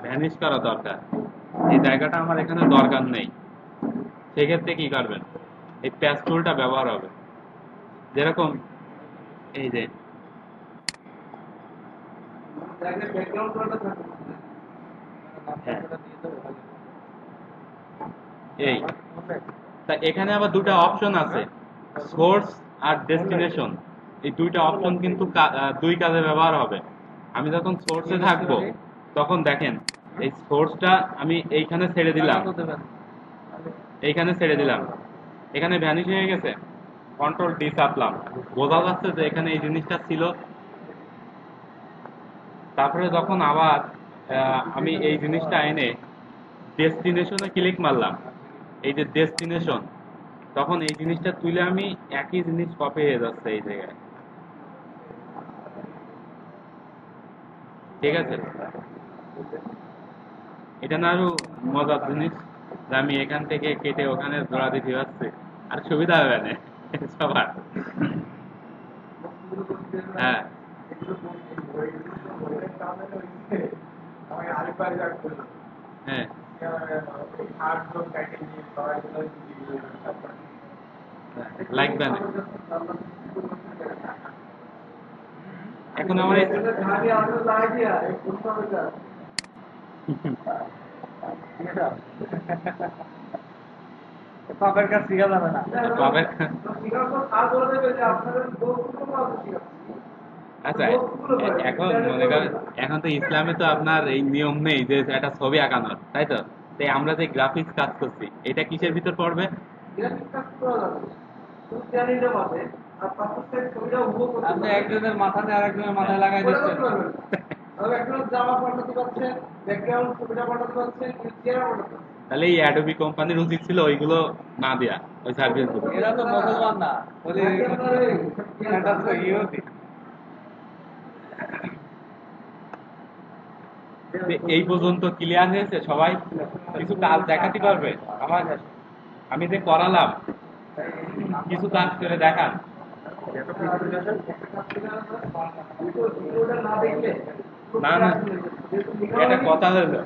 Vanish করা দরকার, এই জায়গাটা আমার এখানে দরকার নেই, সেক্ষেত্রে কি করবেন? এই প্যাচ টুলটা ব্যবহার হবে। যেরকম এই যে হ্যাঁ, এই তা এখানে আবার দুটো অপশন আছে, সোর্স আর ডেস্টিনেশন। এই দুইটা অপশন কিন্তু দুই কাজে ব্যবহার হবে। আমি যখন সোর্সে থাকবো তখন দেখেন এই সোর্সটা আমি এইখানে ছেড়ে দিলাম, এইখানে ছেড়ে দিলাম, এখানে ভ্যানিশ হয়ে গেছে। কন্ট্রোল ডি চাপলাম, বোঝা যাচ্ছে যে এখানে এই জিনিসটা ছিল। তারপরে যখন আবার আমি এই জিনিসটা এনে ডেস্টিনেশনে ক্লিক মারলাম, এই যে ডেস্টিনেশন, তখন এই জিনিসটা তুলে আমি একই জিনিস কপি হয়ে যাচ্ছে এই জায়গায়। ঠিক আছে, এটা না আরো মজার জিনিস যে আমি এখান থেকে কেটে ওখানে জোড়া দিতে পারছি, আর সুবিধা হবে না সবার। হ্যাঁ, হ্যাঁ, লাগবে না। এখন আমার বাপের কাছে শিখা যাবে না। বাবার আচ্ছা, এখন মনে করেন এখন তো ইসলামে তো আপনার এই নিয়ম নেই যে একটা ছবি আঁকানোর, তাই তো? তাই আমরা যে গ্রাফিক্স কাজ করছি, এটা কিসের ভিতর পড়বে? আপনি একজনের মাথাতে আরেকজনের মাথায় লাগাই দিচ্ছেন। তাহলে এই অ্যাডোবি কোম্পানির উচিত ছিল ওইগুলো না দেয়া, ওই সার্ভিস গুলো। এরা তো মুসলমান না, বলি এটা তো ইহুদি। এই পর্যন্ত ক্লিয়ার হয়েছে সবাই? কিছু কাজ দেখাতে পারবে আমার? আমি যে করালাম, কিছু কাজ করে দেখান। না না, এটা কথা হলো।